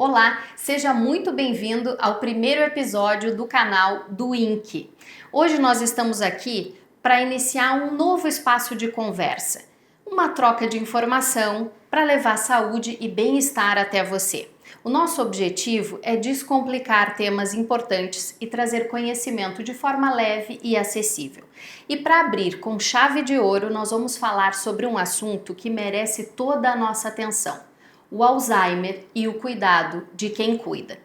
Olá, seja muito bem-vindo ao primeiro episódio do canal do INC. Hoje nós estamos aqui para iniciar um novo espaço de conversa, uma troca de informação para levar saúde e bem-estar até você. O nosso objetivo é descomplicar temas importantes e trazer conhecimento de forma leve e acessível. E para abrir com chave de ouro, nós vamos falar sobre um assunto que merece toda a nossa atenção: o Alzheimer e o cuidado de quem cuida.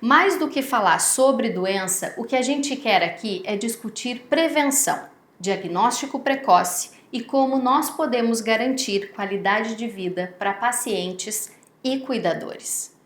Mais do que falar sobre doença, o que a gente quer aqui é discutir prevenção, diagnóstico precoce e como nós podemos garantir qualidade de vida para pacientes e cuidadores.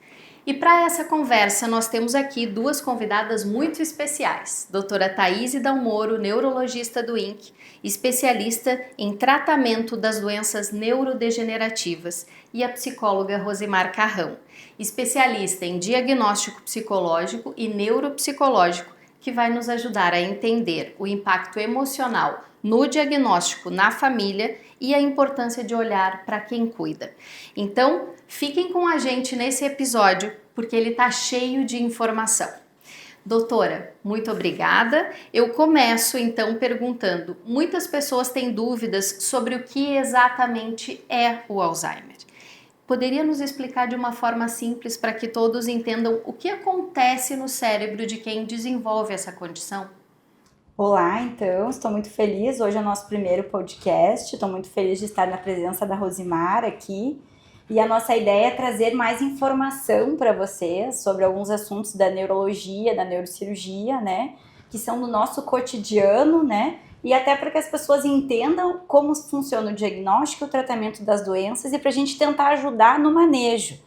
E para essa conversa nós temos aqui duas convidadas muito especiais, doutora Thaís Dalmoro, neurologista do INC, especialista em tratamento das doenças neurodegenerativas, e a psicóloga Rosimar Carrão, especialista em diagnóstico psicológico e neuropsicológico, que vai nos ajudar a entender o impacto emocional no diagnóstico na família e a importância de olhar para quem cuida. Então, fiquem com a gente nesse episódio, porque ele está cheio de informação. Doutora, muito obrigada. Eu começo então perguntando: muitas pessoas têm dúvidas sobre o que exatamente é o Alzheimer. Poderia nos explicar de uma forma simples para que todos entendam o que acontece no cérebro de quem desenvolve essa condição? Olá, então, estou muito feliz. Hoje é o nosso primeiro podcast. Estou muito feliz de estar na presença da Rosimar aqui. E a nossa ideia é trazer mais informação para vocês sobre alguns assuntos da neurologia, da neurocirurgia, né? Que são do nosso cotidiano, né? E até para que as pessoas entendam como funciona o diagnóstico e o tratamento das doenças e para a gente tentar ajudar no manejo.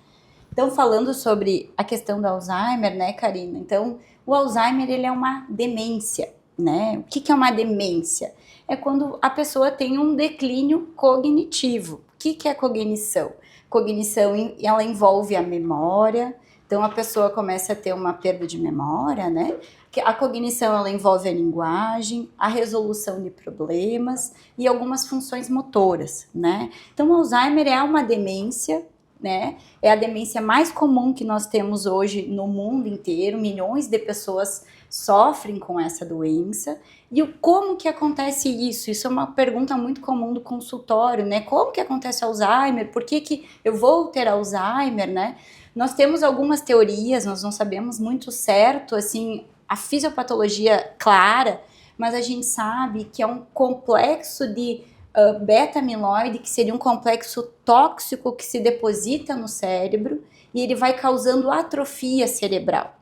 Então, falando sobre a questão do Alzheimer, né, Karina? Então, o Alzheimer, ele é uma demência, né? O que é uma demência? É quando a pessoa tem um declínio cognitivo. O que é cognição? Cognição, ela envolve a memória, então a pessoa começa a ter uma perda de memória, né? A cognição, ela envolve a linguagem, a resolução de problemas e algumas funções motoras, né? Então o Alzheimer é uma demência, né? É a demência mais comum que nós temos hoje no mundo inteiro, milhões de pessoas sofrem com essa doença. E como que acontece isso? Isso é uma pergunta muito comum do consultório, né? Como que acontece Alzheimer? Por que eu vou ter Alzheimer, né? Nós temos algumas teorias, nós não sabemos muito certo, assim, a fisiopatologia clara, mas a gente sabe que é um complexo de beta-amiloide, que seria um complexo tóxico que se deposita no cérebro e ele vai causando atrofia cerebral.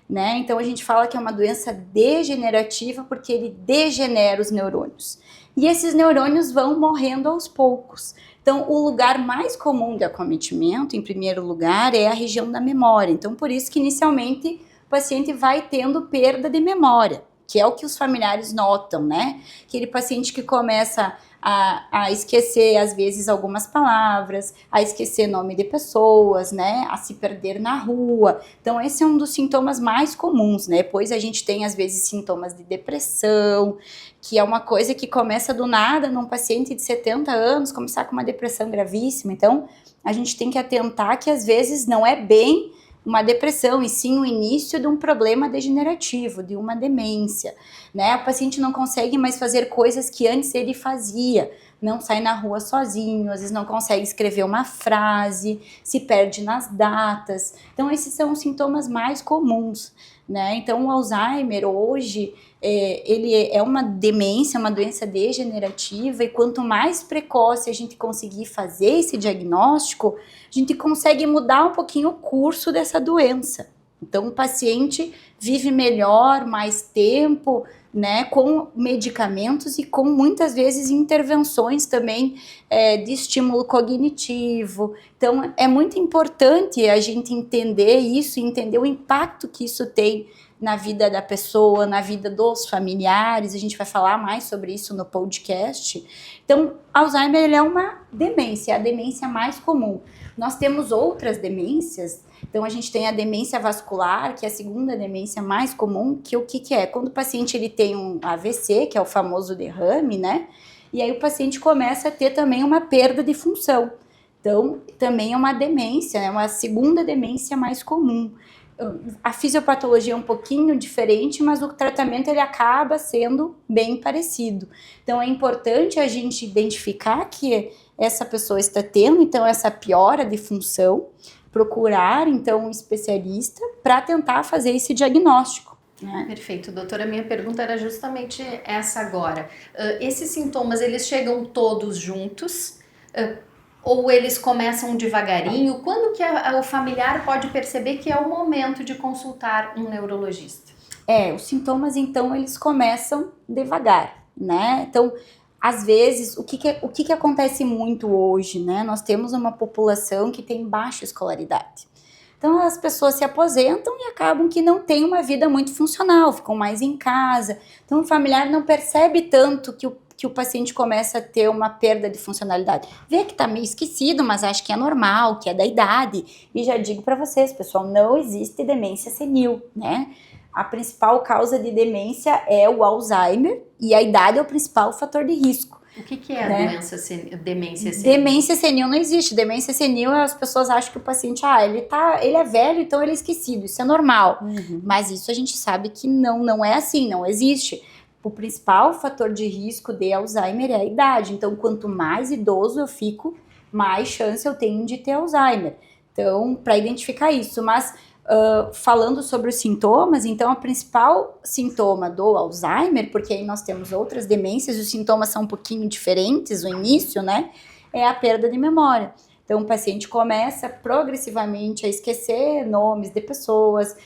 Né? Então a gente fala que é uma doença degenerativa porque ele degenera os neurônios. E esses neurônios vão morrendo aos poucos. Então o lugar mais comum de acometimento, em primeiro lugar, é a região da memória. Então por isso que inicialmente o paciente vai tendo perda de memória, que é o que os familiares notam, né? Aquele paciente que começa a esquecer, às vezes, algumas palavras, a esquecer nome de pessoas, né, a se perder na rua. Então, esse é um dos sintomas mais comuns, né? Depois a gente tem, às vezes, sintomas de depressão, que é uma coisa que começa do nada num paciente de 70 anos, começar com uma depressão gravíssima. Então, a gente tem que atentar que, às vezes, não é bem uma depressão, e sim o início de um problema degenerativo, de uma demência, né? O paciente não consegue mais fazer coisas que antes ele fazia, não sai na rua sozinho, às vezes não consegue escrever uma frase, se perde nas datas. Então esses são os sintomas mais comuns, né? Então o Alzheimer hoje, ele é uma demência, uma doença degenerativa, e quanto mais precoce a gente conseguir fazer esse diagnóstico, a gente consegue mudar um pouquinho o curso dessa doença. Então o paciente vive melhor, mais tempo, né, com medicamentos e com muitas vezes intervenções também de estímulo cognitivo. Então é muito importante a gente entender isso, entender o impacto que isso tem na vida da pessoa, na vida dos familiares. A gente vai falar mais sobre isso no podcast. Então, Alzheimer, ele é uma demência, é a demência mais comum. Nós temos outras demências. Então, a gente tem a demência vascular, que é a segunda demência mais comum, que o que é? Quando o paciente ele tem um AVC, que é o famoso derrame, né? E aí o paciente começa a ter também uma perda de função. Então, também é uma demência, é uma segunda demência mais comum. A fisiopatologia é um pouquinho diferente, mas o tratamento ele acaba sendo bem parecido. Então, é importante a gente identificar que essa pessoa está tendo, então, essa piora de função, procurar, então, um especialista para tentar fazer esse diagnóstico. Né? Perfeito, doutora. Minha pergunta era justamente essa agora. Esses sintomas, eles chegam todos juntos? Ou eles começam devagarinho? Quando que o familiar pode perceber que é o momento de consultar um neurologista? Os sintomas, então, eles começam devagar, né? Então, às vezes, o que acontece muito hoje, né? Nós temos uma população que tem baixa escolaridade. Então, as pessoas se aposentam e acabam que não têm uma vida muito funcional, ficam mais em casa. Então, o familiar não percebe tanto que o paciente começa a ter uma perda de funcionalidade. Vê que tá meio esquecido, mas acha que é normal, que é da idade. E já digo para vocês, pessoal, não existe demência senil, né? A principal causa de demência é o Alzheimer e a idade é o principal fator de risco. O que é a demência senil? Demência senil não existe. Demência senil, as pessoas acham que o paciente, ele é velho, então ele é esquecido. Isso é normal. Mas isso a gente sabe que não é assim, não existe. O principal fator de risco de Alzheimer é a idade. Então, quanto mais idoso eu fico, mais chance eu tenho de ter Alzheimer. Então, para identificar isso. Mas, falando sobre os sintomas, então, o principal sintoma do Alzheimer, porque aí nós temos outras demências, os sintomas são um pouquinho diferentes, o início, né? É a perda de memória. Então, o paciente começa progressivamente a esquecer nomes de pessoas,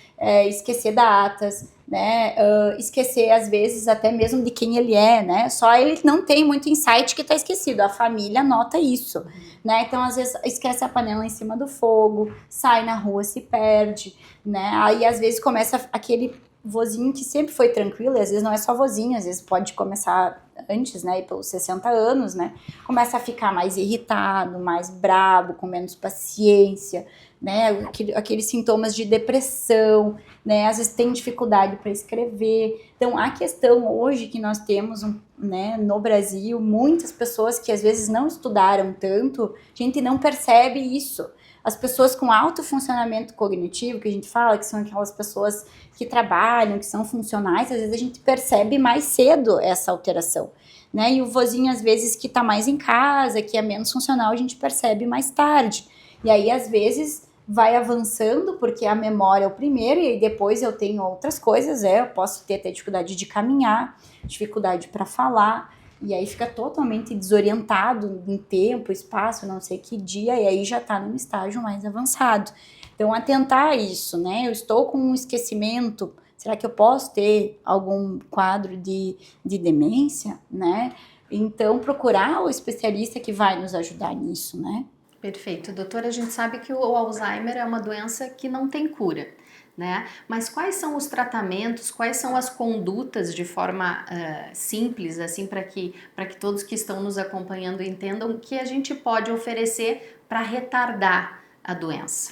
esquecer datas, né? Esquecer, às vezes, até mesmo de quem ele é, né? Só ele não tem muito insight que está esquecido, a família nota isso, né? Então, às vezes, esquece a panela em cima do fogo, sai na rua, se perde, né? Aí, às vezes, começa aquele vozinho que sempre foi tranquilo, e às vezes não é só vozinho, às vezes pode começar antes, né, pelos 60 anos, né, começa a ficar mais irritado, mais brabo, com menos paciência, né, aqueles sintomas de depressão, né, às vezes tem dificuldade para escrever. Então, a questão hoje que nós temos, né, no Brasil, muitas pessoas que às vezes não estudaram tanto, a gente não percebe isso. As pessoas com alto funcionamento cognitivo, que a gente fala, que são aquelas pessoas que trabalham, que são funcionais, às vezes a gente percebe mais cedo essa alteração, né? E o vozinho, às vezes, que tá mais em casa, que é menos funcional, a gente percebe mais tarde. E aí, às vezes, vai avançando, porque a memória é o primeiro, e aí depois eu tenho outras coisas, eu posso ter até dificuldade de caminhar, dificuldade para falar, e aí fica totalmente desorientado em tempo, espaço, não sei que dia, e aí já tá num estágio mais avançado. Então, atentar a isso, né? Eu estou com um esquecimento, será que eu posso ter algum quadro de demência, né? Então, procurar o especialista que vai nos ajudar nisso, né? Perfeito. Doutora, a gente sabe que o Alzheimer é uma doença que não tem cura, né? Mas quais são os tratamentos, quais são as condutas de forma simples, assim, para que todos que estão nos acompanhando entendam que a gente pode oferecer para retardar a doença?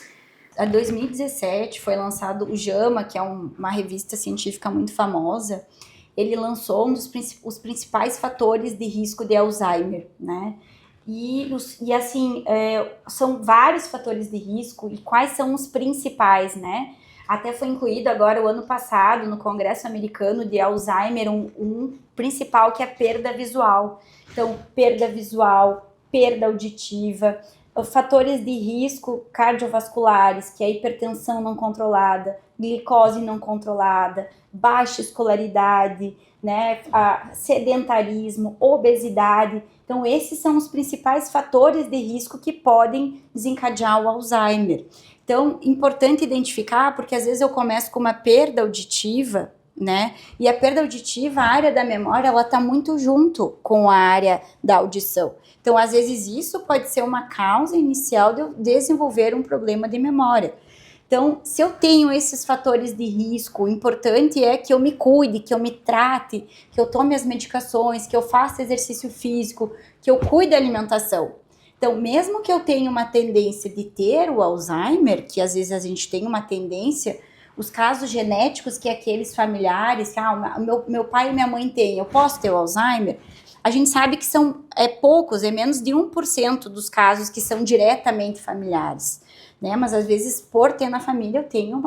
Em 2017 foi lançado o JAMA, que é uma revista científica muito famosa. Ele lançou os principais fatores de risco de Alzheimer, né? E assim, são vários fatores de risco, e quais são os principais, né? Até foi incluído agora, o ano passado, no Congresso Americano de Alzheimer, um principal que é a perda visual. Então, perda visual, perda auditiva, fatores de risco cardiovasculares, que é a hipertensão não controlada, glicose não controlada, baixa escolaridade, né, sedentarismo, obesidade. Então, esses são os principais fatores de risco que podem desencadear o Alzheimer. Então, importante identificar, porque às vezes eu começo com uma perda auditiva, né? E a perda auditiva, a área da memória, ela tá muito junto com a área da audição. Então, às vezes, isso pode ser uma causa inicial de eu desenvolver um problema de memória. Então, se eu tenho esses fatores de risco, o importante é que eu me cuide, que eu me trate, que eu tome as medicações, que eu faça exercício físico, que eu cuide da alimentação. Então, mesmo que eu tenha uma tendência de ter o Alzheimer, que às vezes a gente tem uma tendência, os casos genéticos que aqueles familiares, que meu pai e minha mãe têm, eu posso ter o Alzheimer? A gente sabe que são poucos, é menos de 1% dos casos que são diretamente familiares, né? Mas às vezes, por ter na família, eu tenho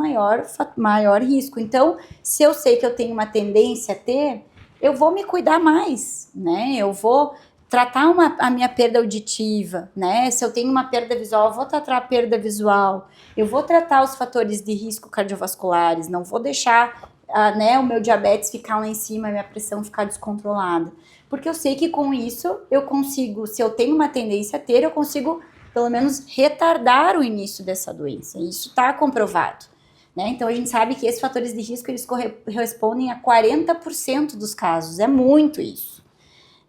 maior risco. Então, se eu sei que eu tenho uma tendência a ter, eu vou me cuidar mais, né? Eu vou tratar a minha perda auditiva, né? Se eu tenho uma perda visual, eu vou tratar a perda visual. Eu vou tratar os fatores de risco cardiovasculares, não vou deixar o meu diabetes ficar lá em cima, a minha pressão ficar descontrolada. Porque eu sei que com isso eu consigo, se eu tenho uma tendência a ter, eu consigo pelo menos retardar o início dessa doença. Isso está comprovado, né? Então a gente sabe que esses fatores de risco eles correspondem a 40% dos casos, é muito isso,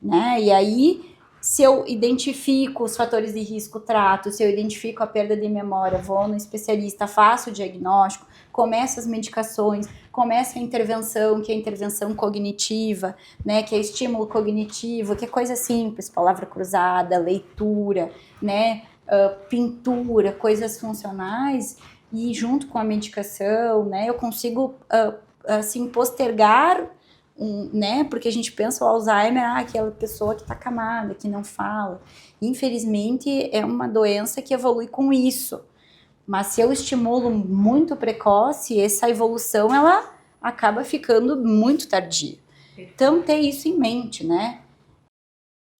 né? E aí, se eu identifico os fatores de risco, trato, se eu identifico a perda de memória, vou no especialista, faço o diagnóstico, começo as medicações, começo a intervenção, que é a intervenção cognitiva, né, que é estímulo cognitivo, que é coisa simples, palavra cruzada, leitura, né, pintura, coisas funcionais, e junto com a medicação, né, eu consigo, assim, postergar né? Porque a gente pensa o Alzheimer, aquela pessoa que está acamada, que não fala. Infelizmente, é uma doença que evolui com isso. Mas se eu estimulo muito precoce, essa evolução, ela acaba ficando muito tardia. Então, ter isso em mente, né?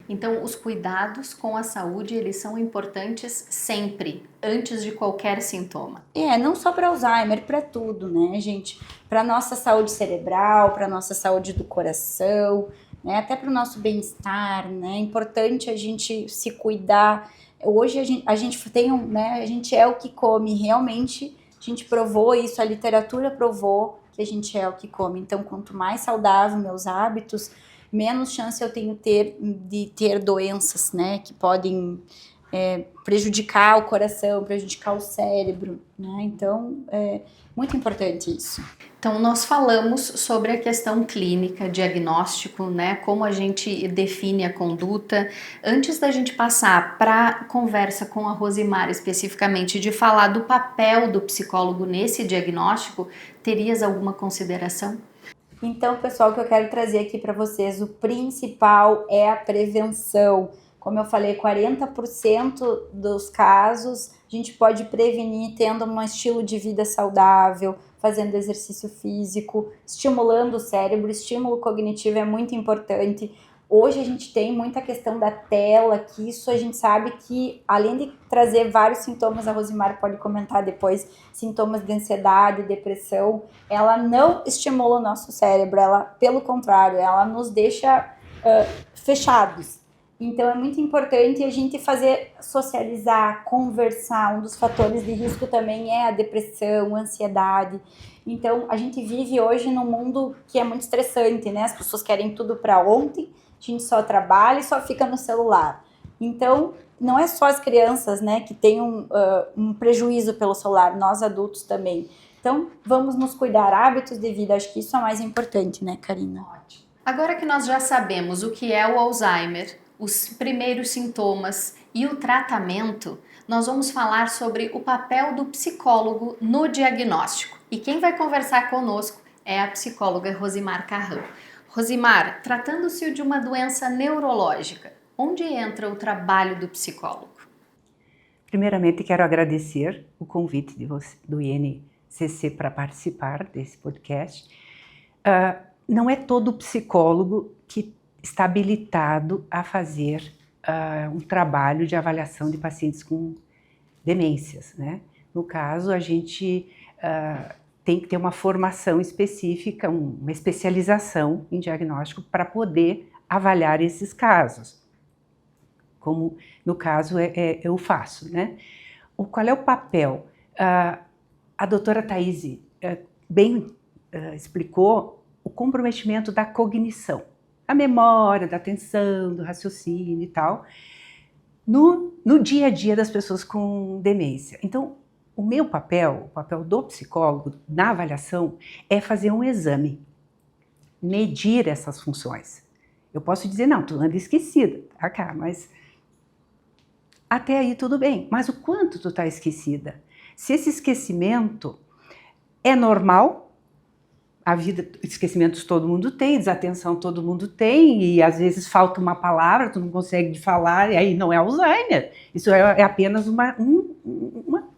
Então, os cuidados com a saúde, eles são importantes sempre, antes de qualquer sintoma. Não só para Alzheimer, para tudo, né, gente? Para nossa saúde cerebral, para nossa saúde do coração, né? Até para o nosso bem-estar, né? É importante a gente se cuidar. Hoje a gente tem né? A gente é o que come, realmente a gente provou isso, a literatura provou que a gente é o que come. Então, quanto mais saudável meus hábitos, menos chance eu tenho de ter doenças, né, que podem prejudicar o coração, prejudicar o cérebro, né, então é muito importante isso. Então, nós falamos sobre a questão clínica, diagnóstico, né, como a gente define a conduta. Antes da gente passar para a conversa com a Rosimar especificamente, de falar do papel do psicólogo nesse diagnóstico, terias alguma consideração? Então, pessoal, o que eu quero trazer aqui para vocês, o principal é a prevenção. Como eu falei, 40% dos casos a gente pode prevenir tendo um estilo de vida saudável, fazendo exercício físico, estimulando o cérebro, estímulo cognitivo é muito importante. Hoje a gente tem muita questão da tela, que isso a gente sabe que, além de trazer vários sintomas, a Rosimar pode comentar depois, sintomas de ansiedade, depressão, ela não estimula o nosso cérebro, ela, pelo contrário, ela nos deixa fechados. Então é muito importante a gente socializar, conversar. Um dos fatores de risco também é a depressão, a ansiedade. Então a gente vive hoje num mundo que é muito estressante, né? As pessoas querem tudo para ontem, a gente só trabalha e só fica no celular. Então, não é só as crianças, né, que têm um prejuízo pelo celular, nós adultos também. Então, vamos nos cuidar, hábitos de vida, acho que isso é o mais importante, né, Karina? Ótimo. Agora que nós já sabemos o que é o Alzheimer, os primeiros sintomas e o tratamento, nós vamos falar sobre o papel do psicólogo no diagnóstico. E quem vai conversar conosco é a psicóloga Rosimar Carrão. Rosimar, tratando-se de uma doença neurológica, onde entra o trabalho do psicólogo? Primeiramente, quero agradecer o convite do INCC para participar desse podcast. Não é todo psicólogo que está habilitado a fazer um trabalho de avaliação de pacientes com demências, né? No caso, a gente tem que ter uma formação específica, uma especialização em diagnóstico para poder avaliar esses casos, como no caso eu faço, né? Qual é o papel? A doutora Thaís bem explicou o comprometimento da cognição, a memória, da atenção, do raciocínio e tal, no dia a dia das pessoas com demência. Então, o meu papel, o papel do psicólogo na avaliação é fazer um exame, medir essas funções. Eu posso dizer, não, tu anda esquecida, tá, cá, mas até aí tudo bem. Mas o quanto tu tá esquecida? Se esse esquecimento é normal, A vida, esquecimentos todo mundo tem, desatenção todo mundo tem, e às vezes falta uma palavra, tu não consegue falar, e aí não é Alzheimer. Isso é apenas uma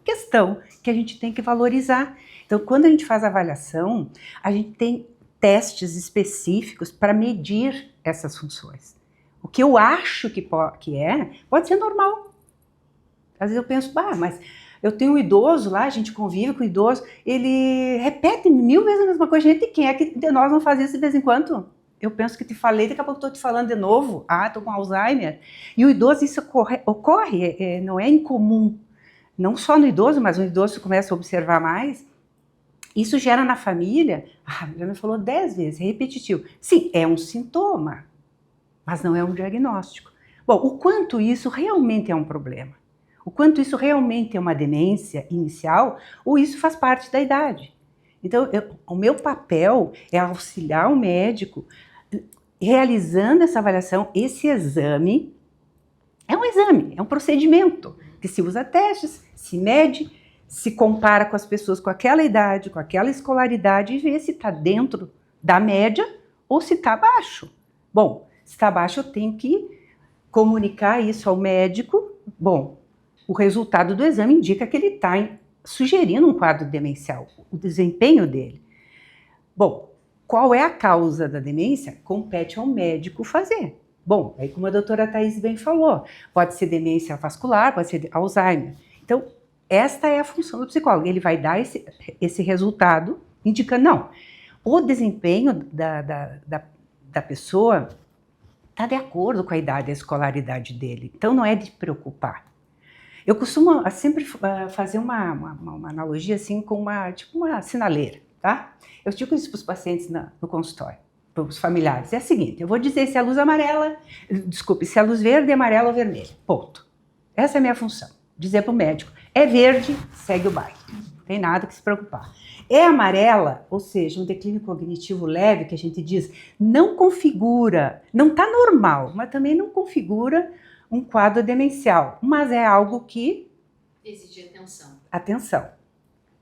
questão que a gente tem que valorizar. Então, quando a gente faz a avaliação, a gente tem testes específicos para medir essas funções. O que eu acho que pode ser normal. Às vezes eu penso, mas eu tenho um idoso lá, a gente convive com o idoso, ele repete 1000 vezes a mesma coisa. Gente, quem é que de nós não faz isso de vez em quando? Eu penso que te falei, daqui a pouco estou te falando de novo. Estou com Alzheimer. E o idoso, isso ocorre, não é incomum. Não só no idoso, mas o idoso começa a observar mais. Isso gera na família, já me falou 10 vezes, é repetitivo. Sim, é um sintoma, mas não é um diagnóstico. Bom, o quanto isso realmente é um problema? O quanto isso realmente é uma demência inicial ou isso faz parte da idade. Então, o meu papel é auxiliar o médico realizando essa avaliação. Esse exame é um procedimento que se usa testes, se mede, se compara com as pessoas com aquela idade, com aquela escolaridade e vê se está dentro da média ou se está abaixo. Bom, se está abaixo eu tenho que comunicar isso ao médico. Bom, o resultado do exame indica que ele está sugerindo um quadro demencial, o desempenho dele. Bom, qual é a causa da demência? Compete ao médico fazer. Bom, aí como a doutora Thaís bem falou, pode ser demência vascular, pode ser Alzheimer. Então, esta é a função do psicólogo, ele vai dar esse resultado, indicando, não, o desempenho da pessoa está de acordo com a idade e a escolaridade dele, então não é de preocupar. Eu costumo sempre fazer uma analogia assim com uma sinaleira, tá? Eu digo isso para os pacientes no consultório, para os familiares. É a seguinte, eu vou dizer se a luz se a luz verde, amarela ou vermelha, ponto. Essa é a minha função, dizer para o médico, é verde, segue o baile, não tem nada que se preocupar. É amarela, ou seja, um declínio cognitivo leve, que a gente diz, não configura, não está normal, mas também não configura um quadro demencial, mas é algo que exige atenção. Atenção.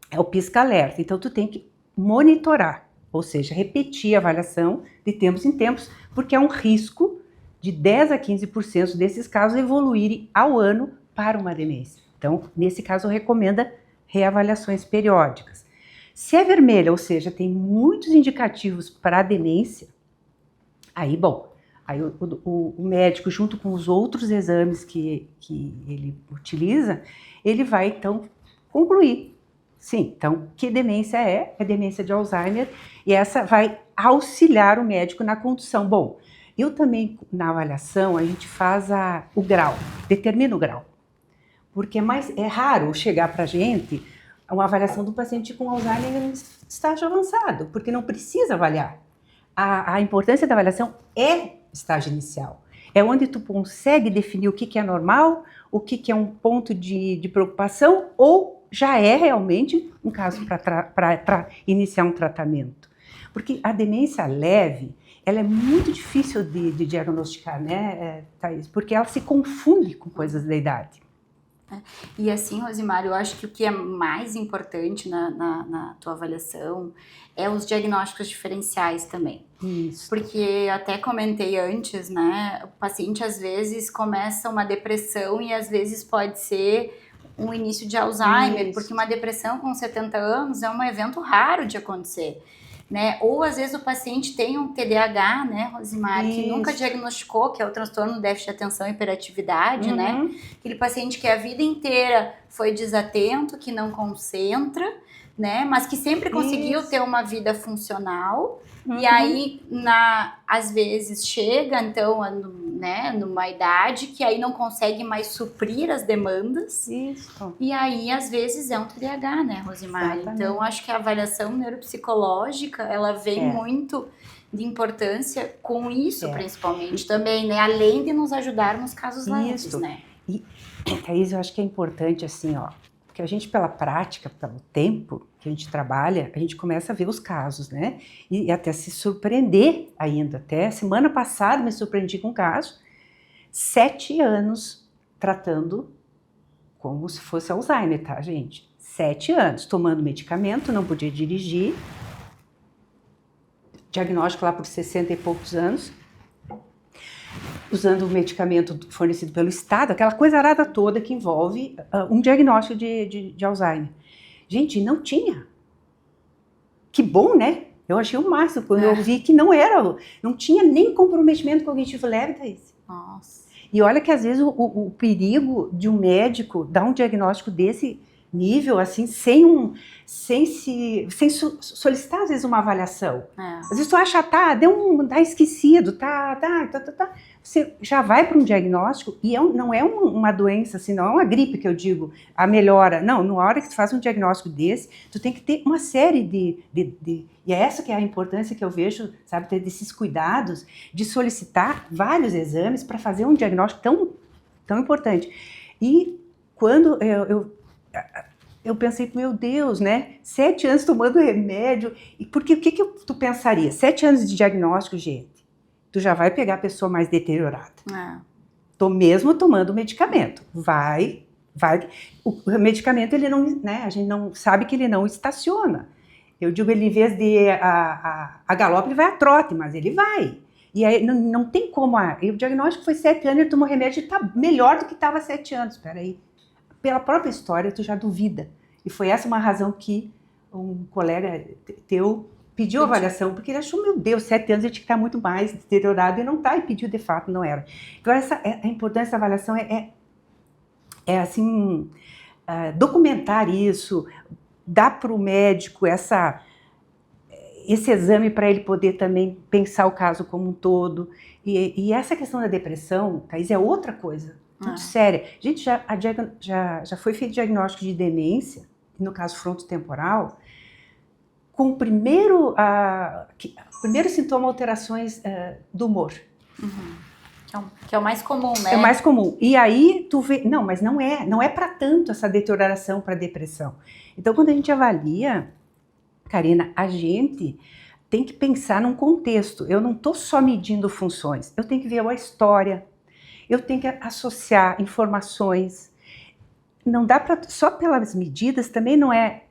É o pisca-alerta. Então, tu tem que monitorar, ou seja, repetir a avaliação de tempos em tempos, porque é um risco de 10 a 15% desses casos evoluírem ao ano para uma demência. Então, nesse caso, eu recomendo reavaliações periódicas. Se é vermelha, ou seja, tem muitos indicativos para a demência, aí, bom, aí o médico, junto com os outros exames que ele utiliza, ele vai, então, concluir. Sim, então, que demência é? É demência de Alzheimer, e essa vai auxiliar o médico na condução. Bom, eu também, na avaliação, a gente faz o grau, determina o grau. Porque é raro chegar para a gente uma avaliação do paciente com Alzheimer em estágio avançado, porque não precisa avaliar. A importância da avaliação é estágio inicial. É onde tu consegue definir o que é normal, o que é um ponto de preocupação, ou já é realmente um caso para iniciar um tratamento. Porque a demência leve, ela é muito difícil de diagnosticar, né, Thaís? Porque ela se confunde com coisas da idade. E assim, Rosimar, eu acho que o que é mais importante na tua avaliação é os diagnósticos diferenciais também. Isso. Porque até comentei antes, né, o paciente às vezes começa uma depressão e às vezes pode ser um início de Alzheimer, porque uma depressão com 70 anos é um evento raro de acontecer. Né? Ou às vezes o paciente tem um TDAH, né, Rosimar, que nunca diagnosticou, que é o transtorno do déficit de atenção e hiperatividade, né? Aquele paciente que a vida inteira foi desatento, que não concentra, né? Mas que sempre conseguiu ter uma vida funcional. E aí, às vezes, chega, então, né, numa idade que aí não consegue mais suprir as demandas. Isso. E aí, às vezes, é um TDAH, né, Rosimar? Exatamente. Então, acho que a avaliação neuropsicológica, ela vem muito de importância com isso, principalmente, também, né? Além de nos ajudar nos casos leves, né? E, Thaís, eu acho que é importante, assim, ó, porque a gente, pela prática, pelo tempo que a gente trabalha, a gente começa a ver os casos, né? E até se surpreender ainda. Até semana passada me surpreendi com um caso, 7 anos tratando como se fosse Alzheimer, tá, gente? 7 anos, tomando medicamento, não podia dirigir. diagnóstico lá por 60 e poucos anos, usando o medicamento fornecido pelo Estado, aquela coisa arada toda que envolve um diagnóstico de Alzheimer. Gente, não tinha. Que bom, né? Eu achei o máximo quando eu vi que não tinha nem comprometimento cognitivo leve, Thaís. Nossa. E olha que às vezes o perigo de um médico dar um diagnóstico desse nível, assim, sem solicitar, às vezes, uma avaliação. Às vezes tu acha, tá esquecido, tá. Você já vai para um diagnóstico e não é uma doença, assim, não é uma gripe que eu digo, a melhora. Não, na hora que tu faz um diagnóstico desse, tu tem que ter uma série e é essa que é a importância que eu vejo, sabe, ter desses cuidados de solicitar vários exames para fazer um diagnóstico tão importante. E quando eu pensei, meu Deus, né? 7 anos tomando remédio. E porque o que tu pensaria? 7 anos de diagnóstico, gente, tu já vai pegar a pessoa mais deteriorada. Tô mesmo tomando medicamento. Vai. O medicamento, ele não, né? A gente não sabe que ele não estaciona. Eu digo, ele em vez de a galope, ele vai a trote, mas ele vai. E aí não tem como. E o diagnóstico foi 7 anos, ele tomou remédio e tá melhor do que estava 7 anos. Espera aí. Pela própria história, tu já duvida. E foi essa uma razão que um colega teu pediu avaliação, porque ele achou, meu Deus, 7 anos ele tinha que estar muito mais deteriorado, e não está, e pediu de fato, não era. Então, a importância da avaliação assim, documentar isso, dar para o médico esse exame para ele poder também pensar o caso como um todo. E essa questão da depressão, Thaís, é outra coisa. Muito séria. Gente, já foi feito diagnóstico de demência, no caso frontotemporal, com o primeiro sintoma, alterações do humor. Que é o mais comum, né? É o mais comum. E aí tu vê, não, mas não é para tanto essa deterioração para depressão. Então, quando a gente avalia, Karina, a gente tem que pensar num contexto. Eu não estou só medindo funções, eu tenho que ver a história, eu tenho que associar informações. Não dá para só pelas medidas, também não é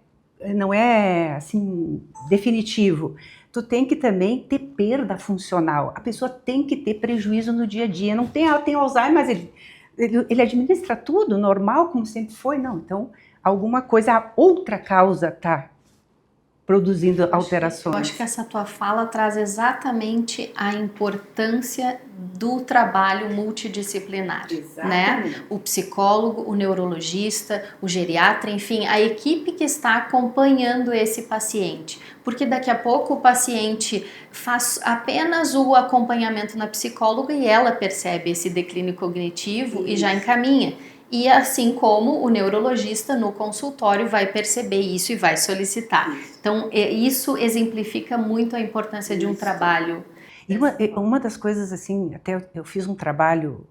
assim definitivo. Tu tem que também ter perda funcional. A pessoa tem que ter prejuízo no dia a dia. Não tem, ela tem Alzheimer, mas ele administra tudo normal, como sempre foi. Não, então alguma coisa, outra causa está produzindo alterações. Eu acho que essa tua fala traz exatamente a importância do trabalho multidisciplinar, né? O psicólogo, o neurologista, o geriatra, enfim, a equipe que está acompanhando esse paciente. Porque daqui a pouco o paciente faz apenas o acompanhamento na psicóloga e ela percebe esse declínio cognitivo e já encaminha. E assim como o neurologista no consultório vai perceber isso e vai solicitar. Então, isso exemplifica muito a importância de um trabalho. E uma das coisas, assim, até eu fiz um trabalho,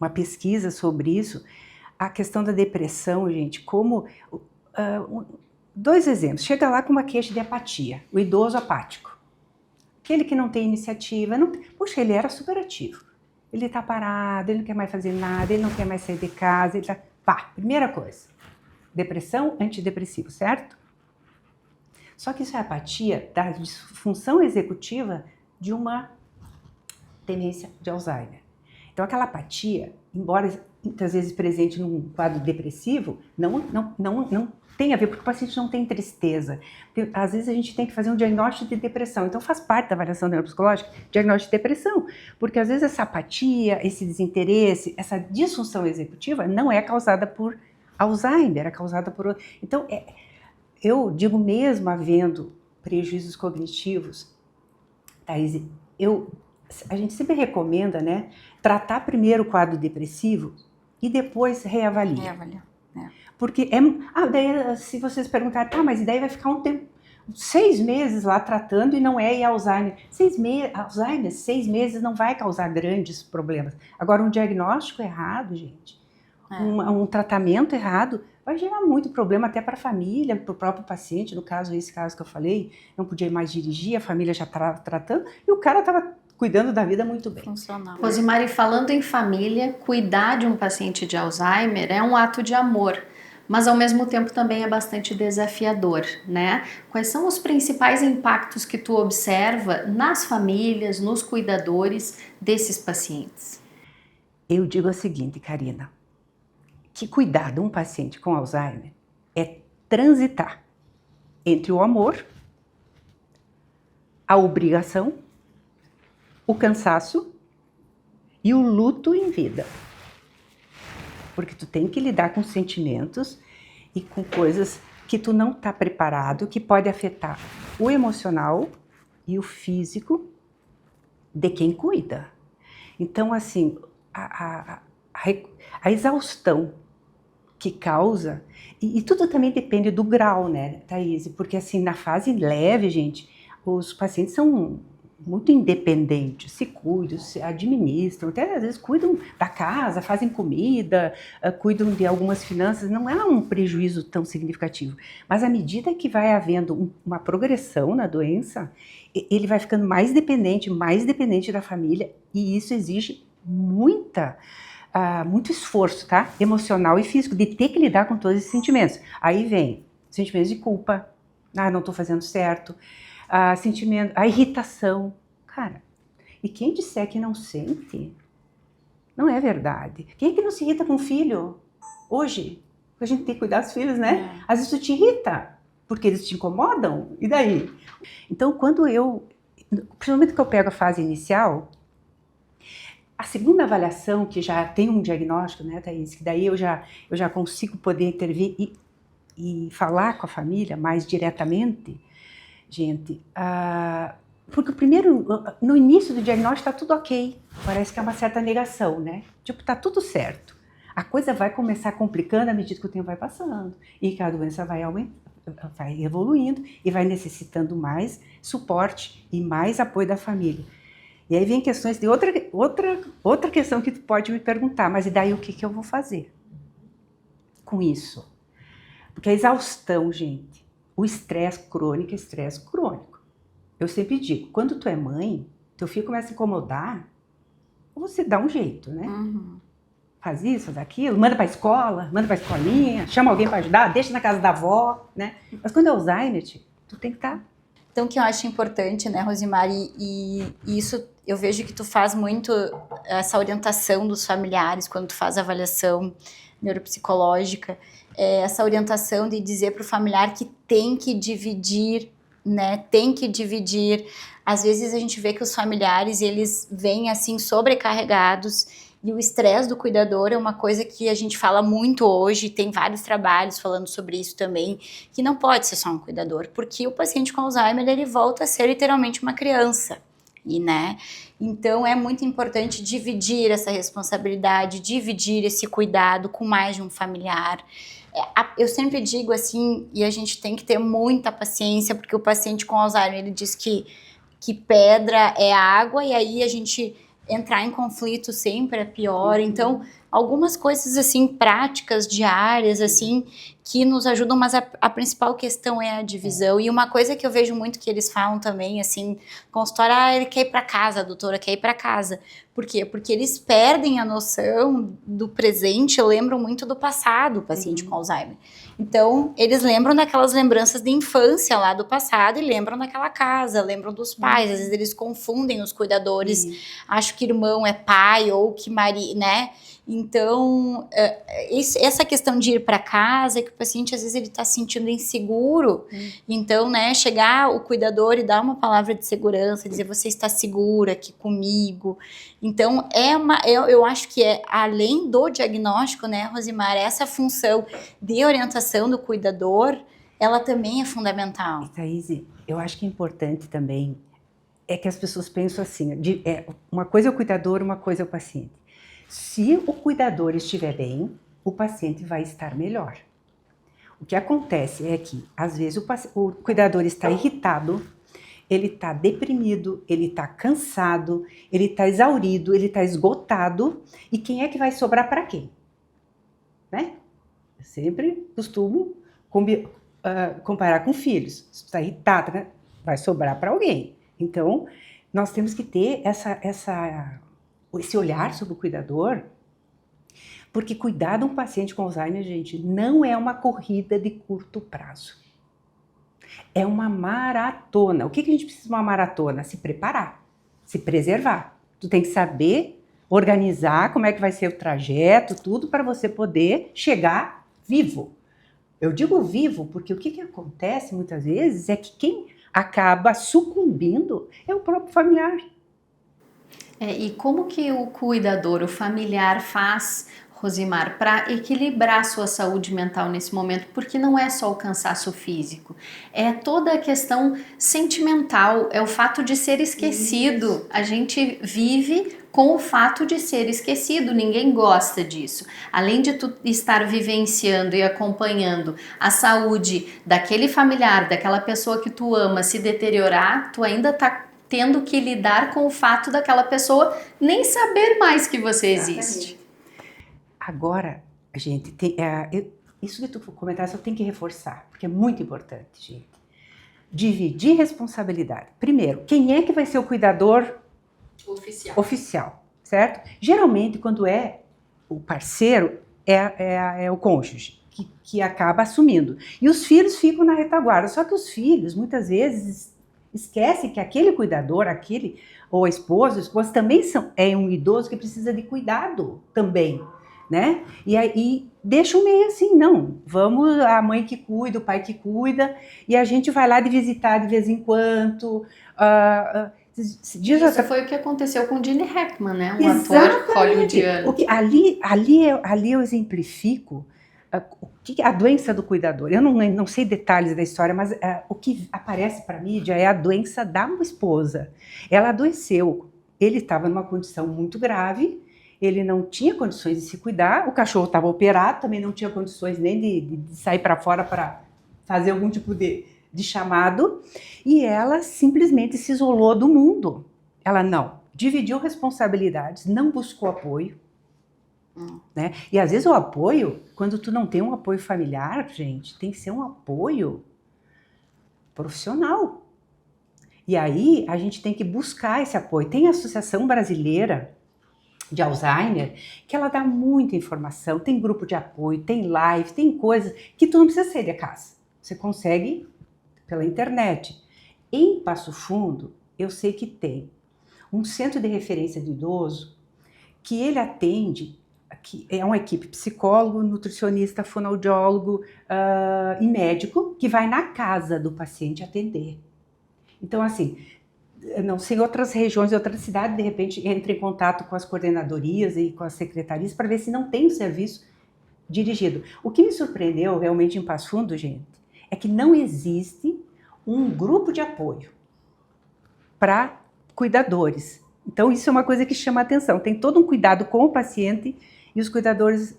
uma pesquisa sobre isso, a questão da depressão, gente, como... 2 exemplos. Chega lá com uma queixa de apatia, o idoso apático. Aquele que não tem iniciativa, puxa, ele era super ativo. Ele tá parado, ele não quer mais fazer nada, ele não quer mais sair de casa, ele tá... primeira coisa, depressão, antidepressivo, certo? Só que isso é apatia da disfunção executiva de uma demência de Alzheimer. Então aquela apatia, embora muitas vezes presente num quadro depressivo, não tem a ver, porque o paciente não tem tristeza. Porque, às vezes a gente tem que fazer um diagnóstico de depressão, então faz parte da avaliação neuropsicológica, diagnóstico de depressão, porque às vezes essa apatia, esse desinteresse, essa disfunção executiva não é causada por Alzheimer, é causada por... Então, eu digo mesmo havendo prejuízos cognitivos, Thaís, a gente sempre recomenda, né, tratar primeiro o quadro depressivo e depois reavaliar. Porque daí, se vocês perguntarem, mas daí vai ficar um tempo, 6 meses lá tratando e não é Alzheimer. Alzheimer, 6 meses não vai causar grandes problemas. Agora, um diagnóstico errado, gente, um tratamento errado, vai gerar muito problema até para a família, para o próprio paciente. No caso, esse caso que eu falei, não podia mais dirigir, a família já estava tratando e o cara estava cuidando da vida muito bem. Funcional. Rosimari, falando em família, cuidar de um paciente de Alzheimer é um ato de amor. mas ao mesmo tempo também é bastante desafiador, né? Quais são os principais impactos que tu observa nas famílias, nos cuidadores desses pacientes? Eu digo o seguinte, Karina, que cuidar de um paciente com Alzheimer é transitar entre o amor, a obrigação, o cansaço e o luto em vida. Porque tu tem que lidar com sentimentos e com coisas que tu não está preparado, que pode afetar o emocional e o físico de quem cuida. Então, assim, a exaustão que causa, e tudo também depende do grau, né, Thaís? Porque, assim, na fase leve, gente, os pacientes são muito independentes, se cuidam, se administram, até às vezes cuidam da casa, fazem comida, cuidam de algumas finanças, não é um prejuízo tão significativo. Mas à medida que vai havendo uma progressão na doença, ele vai ficando mais dependente da família, e isso exige muito esforço, tá? Emocional e físico, de ter que lidar com todos esses sentimentos. Aí vem sentimentos de culpa, não estou fazendo certo, a irritação. Cara, e quem disser que não sente, não é verdade. Quem é que não se irrita com o filho? Hoje, a gente tem que cuidar dos filhos, né? Às vezes tu te irrita, porque eles te incomodam, e daí? Então, principalmente que eu pego a fase inicial, a segunda avaliação, que já tem um diagnóstico, né, Thaís, que daí eu já consigo poder intervir e falar com a família mais diretamente, gente, porque no início do diagnóstico está tudo ok, parece que é uma certa negação, né? Tipo, tá tudo certo. A coisa vai começar complicando à medida que o tempo vai passando e que a doença vai evoluindo e vai necessitando mais suporte e mais apoio da família. E aí vem questões de outra questão que tu pode me perguntar, mas e daí o que eu vou fazer com isso? Porque a exaustão, gente, o estresse crônico é estresse crônico. Eu sempre digo, quando tu é mãe, teu filho começa a incomodar, você dá um jeito, né? Uhum. Faz isso, faz aquilo, manda pra escola, manda pra escolinha, chama alguém para ajudar, deixa na casa da avó, né? Mas quando é Alzheimer, tu tem que estar... Então, o que eu acho importante, né, Rosimar, e isso eu vejo que tu faz muito essa orientação dos familiares quando tu faz a avaliação neuropsicológica, essa orientação de dizer para o familiar que tem que dividir, né, tem que dividir. Às vezes a gente vê que os familiares, eles vêm assim sobrecarregados, e o estresse do cuidador é uma coisa que a gente fala muito hoje, tem vários trabalhos falando sobre isso também, que não pode ser só um cuidador, porque o paciente com Alzheimer, ele volta a ser literalmente uma criança, né? Então é muito importante dividir essa responsabilidade, dividir esse cuidado com mais de um familiar. Eu sempre digo assim, e a gente tem que ter muita paciência, porque o paciente com Alzheimer, ele diz que pedra é água, e aí a gente entrar em conflito sempre é pior. Então, algumas coisas assim práticas, diárias, assim, que nos ajudam, mas a principal questão é a divisão. E uma coisa que eu vejo muito que eles falam também, assim, consultório, ele quer ir para casa, a doutora quer ir para casa. Por quê? Porque eles perdem a noção do presente, lembram muito do passado, o paciente com Alzheimer. Então, eles lembram daquelas lembranças de infância lá do passado e lembram daquela casa, lembram dos pais. Às vezes eles confundem os cuidadores, acham que irmão é pai ou que marido, né? Então, essa questão de ir para casa, é que o paciente às vezes ele está se sentindo inseguro. Então, né, chegar o cuidador e dar uma palavra de segurança, dizer você está segura aqui comigo. Então, eu acho que além do diagnóstico, né, Rosimar, essa função de orientação do cuidador, ela também é fundamental. E, Thaís, eu acho que é importante também é que as pessoas pensam assim, uma coisa é o cuidador, uma coisa é o paciente. Se o cuidador estiver bem, o paciente vai estar melhor. O que acontece é que, às vezes, o cuidador está irritado, ele está deprimido, ele está cansado, ele está exaurido, ele está esgotado, e quem é que vai sobrar para quem? Né? Eu sempre costumo comparar com filhos. Se está irritado, né? Vai sobrar para alguém. Então, nós temos que ter esse olhar sobre o cuidador, Porque cuidar de um paciente com Alzheimer, gente, não é uma corrida de curto prazo. É uma maratona. O que a gente precisa de uma maratona? Se preparar, se preservar. Tu tem que saber organizar como é que vai ser o trajeto, tudo para você poder chegar vivo. Eu digo vivo porque o que acontece muitas vezes é que quem acaba sucumbindo é o próprio familiar. E como que o cuidador, o familiar faz, Rosimar, para equilibrar a sua saúde mental nesse momento? Porque não é só o cansaço físico, é toda a questão sentimental, é o fato de ser esquecido. Isso. A gente vive com o fato de ser esquecido, ninguém gosta disso. Além de tu estar vivenciando e acompanhando a saúde daquele familiar, daquela pessoa que tu ama se deteriorar, tu ainda tá tendo que lidar com o fato daquela pessoa nem saber mais que você existe. Agora, gente, isso que tu comentaste eu tenho que reforçar, porque é muito importante, gente. Dividir responsabilidade. Primeiro, quem é que vai ser o cuidador oficial, certo? Geralmente, quando é o parceiro, é o cônjuge, que acaba assumindo. E os filhos ficam na retaguarda. Só que os filhos, muitas vezes, esquecem que aquele cuidador, ou a esposa também é um idoso que precisa de cuidado também, né? E aí deixa meio assim, não, vamos, a mãe que cuida, o pai que cuida, e a gente vai lá de visitar de vez em quando. Isso foi o que aconteceu com o Gene Hackman, né? Um ator hollywoodiano. Ali eu exemplifico a doença do cuidador. Eu não sei detalhes da história, mas o que aparece para a mídia é a doença da esposa. Ela adoeceu, ele estava numa condição muito grave, ele não tinha condições de se cuidar, o cachorro estava operado, também não tinha condições nem de sair para fora para fazer algum tipo de chamado, e ela simplesmente se isolou do mundo. Ela não dividiu responsabilidades, não buscou apoio, né? E às vezes o apoio, quando tu não tem um apoio familiar, gente, tem que ser um apoio profissional. E aí a gente tem que buscar esse apoio. Tem a Associação Brasileira de Alzheimer, que ela dá muita informação, tem grupo de apoio, tem live, tem coisas que tu não precisa sair de casa. Você consegue pela internet. Em Passo Fundo, eu sei que tem um centro de referência de idoso que ele atende, que é uma equipe psicólogo, nutricionista, fonoaudiólogo e médico que vai na casa do paciente atender. Então, assim, não sei, em outras regiões, em outras cidades, de repente, entra em contato com as coordenadorias e com as secretarias para ver se não tem um serviço dirigido. O que me surpreendeu realmente em Passo Fundo, gente, é que não existe um grupo de apoio para cuidadores. Então, isso é uma coisa que chama a atenção. Tem todo um cuidado com o paciente e os cuidadores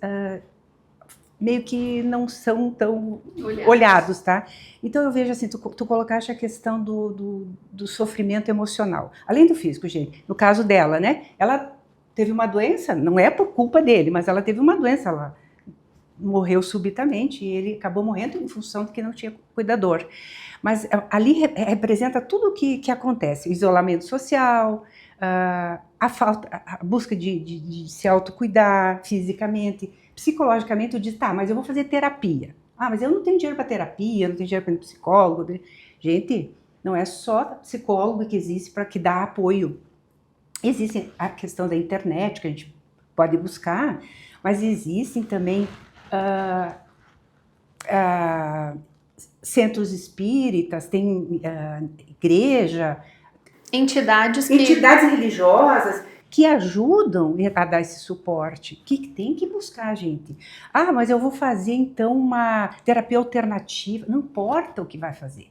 meio que não são tão olhados, tá? Então, eu vejo assim, tu colocaste a questão do sofrimento emocional. Além do físico, gente, no caso dela, né? Ela teve uma doença, não é por culpa dele, mas ela teve uma doença, ela morreu subitamente e ele acabou morrendo em função de que não tinha cuidador. Mas ali representa tudo o que acontece, o isolamento social, a busca de se autocuidar fisicamente, psicologicamente, eu disse, tá, mas eu vou fazer terapia. Ah, mas eu não tenho dinheiro para terapia, não tenho dinheiro para ir psicólogo. Gente, não é só psicólogo que existe para que dá apoio. Existe a questão da internet, que a gente pode buscar, mas existem também centros espíritas, tem igreja, entidades religiosas que ajudam a dar esse suporte, que tem que buscar, gente. Ah, mas eu vou fazer então uma terapia alternativa. Não importa o que vai fazer.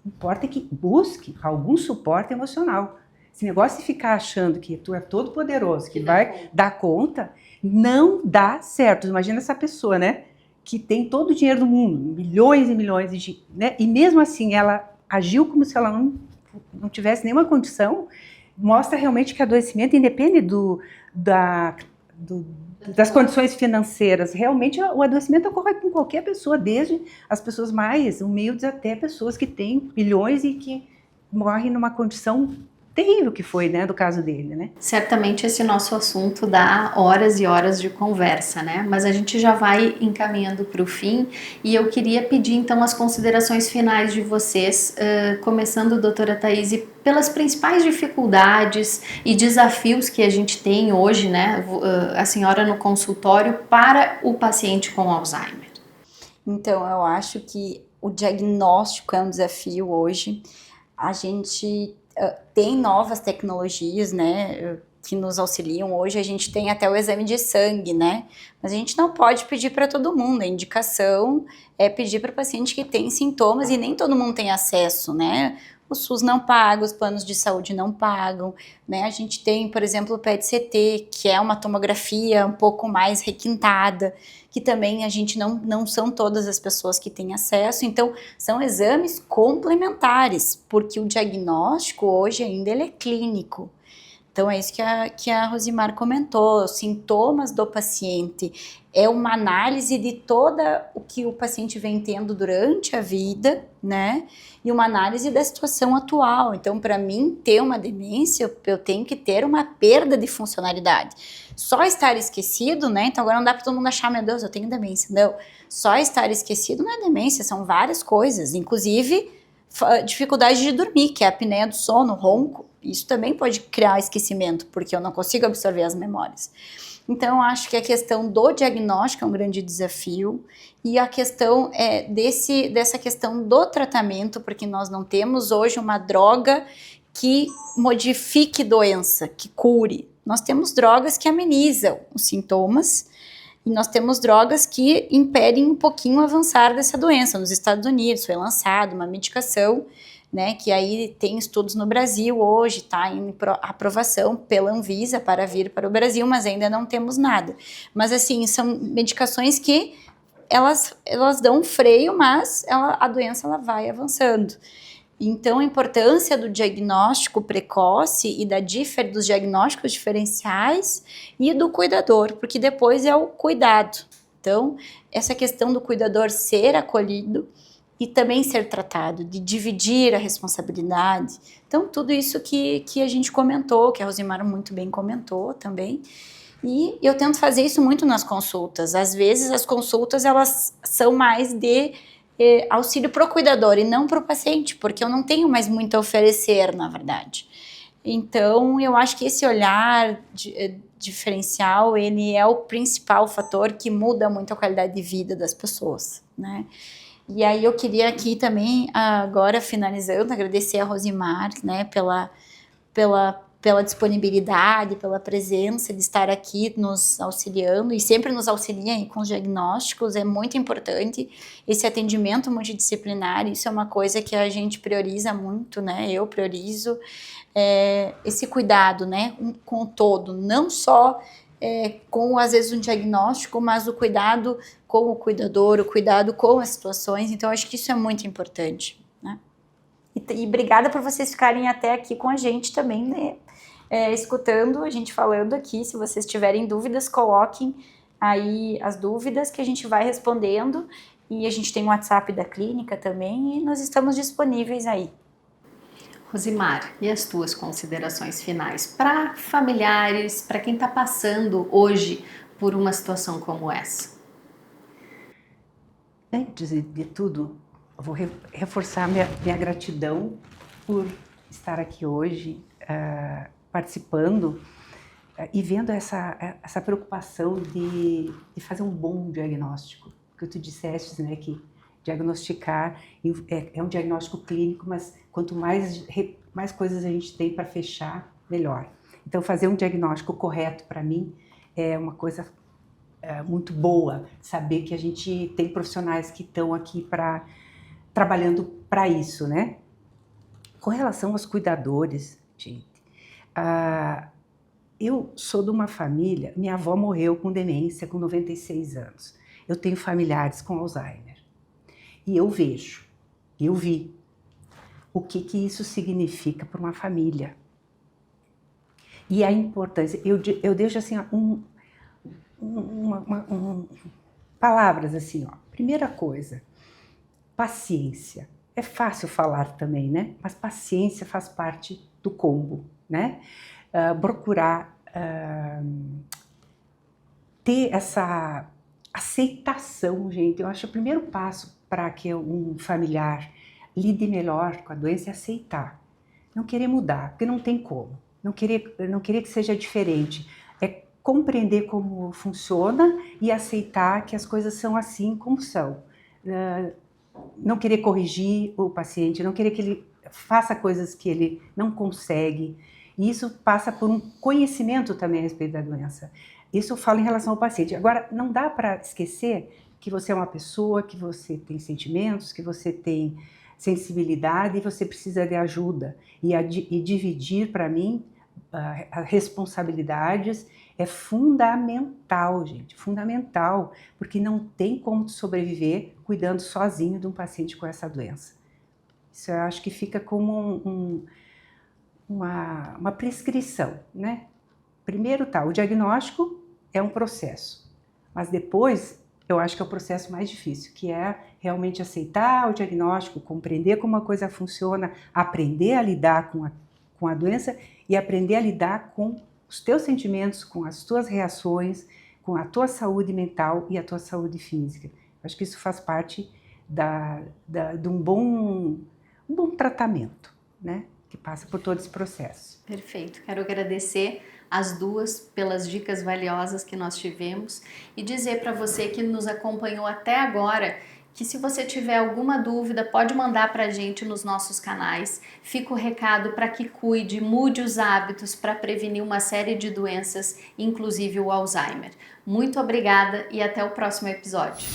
Importa que busque algum suporte emocional. Esse negócio de ficar achando que tu é todo poderoso, que vai dar conta, não dá certo. Imagina essa pessoa, né? Que tem todo o dinheiro do mundo, milhões e milhões de... né? E mesmo assim, ela agiu como se ela não tivesse nenhuma condição. Mostra realmente que adoecimento independe das condições financeiras. Realmente, o adoecimento ocorre com qualquer pessoa, desde as pessoas mais humildes até pessoas que têm bilhões e que morrem numa condição terrível que foi, né, do caso dele, né? Certamente esse nosso assunto dá horas e horas de conversa, né? Mas a gente já vai encaminhando para o fim e eu queria pedir então as considerações finais de vocês, começando, doutora Thaís, pelas principais dificuldades e desafios que a gente tem hoje, né? A senhora no consultório para o paciente com Alzheimer. Então, eu acho que o diagnóstico é um desafio hoje. A gente tem novas tecnologias, né, que nos auxiliam. Hoje a gente tem até o exame de sangue, né, mas a gente não pode pedir para todo mundo. A indicação é pedir para o paciente que tem sintomas e nem todo mundo tem acesso, né. O SUS não paga, os planos de saúde não pagam, né? A gente tem, por exemplo, o PET-CT, que é uma tomografia um pouco mais requintada, que também a gente não são todas as pessoas que têm acesso. Então, são exames complementares, porque o diagnóstico hoje ainda ele é clínico. Então, é isso que a Rosimar comentou, os sintomas do paciente é uma análise de todo o que o paciente vem tendo durante a vida, né? E uma análise da situação atual. Então, para mim, ter uma demência, eu tenho que ter uma perda de funcionalidade. Só estar esquecido, né? Então, agora não dá para todo mundo achar, meu Deus, eu tenho demência. Não, só estar esquecido não é demência, são várias coisas, inclusive dificuldade de dormir, que é a apneia do sono, ronco. Isso também pode criar esquecimento, porque eu não consigo absorver as memórias. Então, eu acho que a questão do diagnóstico é um grande desafio e a questão dessa questão do tratamento, porque nós não temos hoje uma droga que modifique doença, que cure. Nós temos drogas que amenizam os sintomas e nós temos drogas que impedem um pouquinho o avançar dessa doença. Nos Estados Unidos foi lançada uma medicação, né, que aí tem estudos no Brasil hoje, está em aprovação pela Anvisa para vir para o Brasil, mas ainda não temos nada. Mas assim, são medicações que elas dão um freio, mas a doença ela vai avançando. Então, a importância do diagnóstico precoce e dos diagnósticos diferenciais e do cuidador, porque depois é o cuidado. Então, essa questão do cuidador ser acolhido e também ser tratado, de dividir a responsabilidade. Então, tudo isso que a gente comentou, que a Rosimar muito bem comentou também. E eu tento fazer isso muito nas consultas. Às vezes, as consultas, elas são mais de auxílio para o cuidador e não para o paciente, porque eu não tenho mais muito a oferecer, na verdade. Então, eu acho que esse olhar diferencial, ele é o principal fator que muda muito a qualidade de vida das pessoas, né? E aí eu queria aqui também, agora finalizando, agradecer a Rosimar, né, pela disponibilidade, pela presença de estar aqui nos auxiliando e sempre nos auxilia aí com os diagnósticos. É muito importante esse atendimento multidisciplinar, isso é uma coisa que a gente prioriza muito, né, eu priorizo esse cuidado, né, com o todo, não só com às vezes um diagnóstico, mas o cuidado com o cuidador, o cuidado com as situações. Então acho que isso é muito importante, né? E obrigada por vocês ficarem até aqui com a gente também, né? Escutando a gente falando aqui. Se vocês tiverem dúvidas, coloquem aí as dúvidas que a gente vai respondendo, e a gente tem o WhatsApp da clínica também e nós estamos disponíveis aí. Rosimar, e as tuas considerações finais para familiares, para quem está passando hoje por uma situação como essa? Antes de tudo, eu vou reforçar minha gratidão por estar aqui hoje, participando e vendo essa preocupação de fazer um bom diagnóstico. Que tu disseste, né, que diagnosticar é um diagnóstico clínico, mas quanto mais coisas a gente tem para fechar, melhor. Então, fazer um diagnóstico correto, para mim, é uma coisa muito boa, saber que a gente tem profissionais que estão aqui trabalhando para isso, né? Com relação aos cuidadores, gente, eu sou de uma família, minha avó morreu com demência com 96 anos. Eu tenho familiares com Alzheimer. E eu vi o que isso significa para uma família. E a importância, eu deixo assim, palavras assim, ó. Primeira coisa, paciência. É fácil falar também, né? Mas paciência faz parte do combo, né? Procurar ter essa aceitação, gente. Eu acho que o primeiro passo para que um familiar lide melhor com a doença é aceitar. Não querer mudar, porque não tem como. Não querer que seja diferente. É compreender como funciona e aceitar que as coisas são assim como são. Não querer corrigir o paciente, não querer que ele faça coisas que ele não consegue. E isso passa por um conhecimento também a respeito da doença. Isso eu falo em relação ao paciente. Agora, não dá para esquecer que você é uma pessoa, que você tem sentimentos, que você tem sensibilidade e você precisa de ajuda. E dividir, para mim, as responsabilidades é fundamental, gente, fundamental, porque não tem como sobreviver cuidando sozinho de um paciente com essa doença. Isso eu acho que fica como uma prescrição, né? Primeiro o diagnóstico é um processo, mas depois eu acho que é o processo mais difícil, que é realmente aceitar o diagnóstico, compreender como a coisa funciona, aprender a lidar com a doença e aprender a lidar com os teus sentimentos, com as tuas reações, com a tua saúde mental e a tua saúde física. Acho que isso faz parte de um bom tratamento, né? Que passa por todo esse processo. Perfeito. Quero agradecer as duas pelas dicas valiosas que nós tivemos e dizer para você que nos acompanhou até agora que se você tiver alguma dúvida, pode mandar para a gente nos nossos canais. Fica o recado para que cuide, mude os hábitos para prevenir uma série de doenças, inclusive o Alzheimer. Muito obrigada e até o próximo episódio.